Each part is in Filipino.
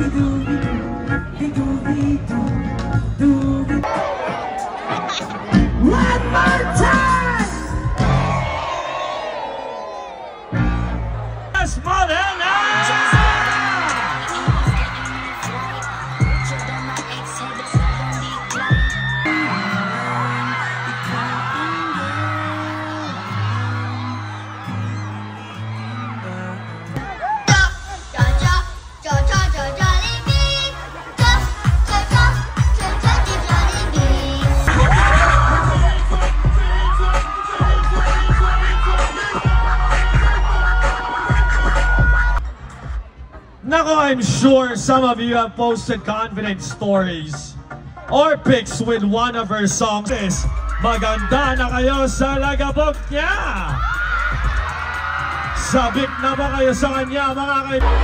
One more time! Yes, Modena! Nako, I'm sure some of you have posted confident stories or pics with one of her songs. Maganda na kayo sa lagabok niya! Sabik na ba kayo sa kanya, mga kaibigan?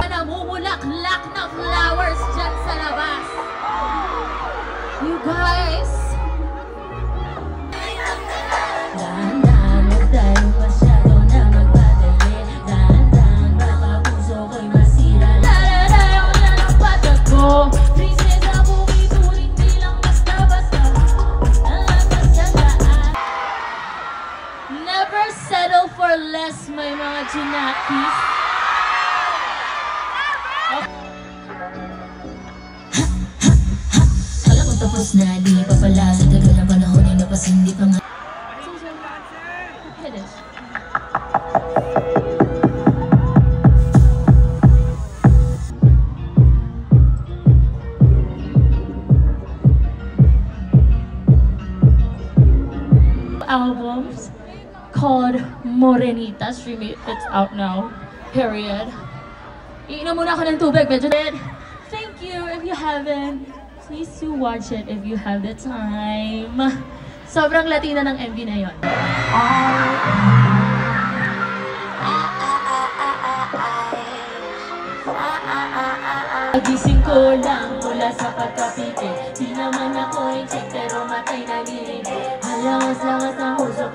Namumulaklak na flowers dyan sa labas. You guys, never settle for less, my mga Junakis. Alam mo tapos na, di pa pala sa tagal ng panahon ay napasindi pa nga. Albums called Morenita. Stream it. It's out now. Period. Iinom muna ako ng tubig. Medyo dead. Thank you. If you haven't, please do watch it if you have the time. Sobrang Latina ng MV na yon. Gising ko lang mula sa pagkapite. Di naman ako check pero matay na lirin. Halangas-langas ang usok,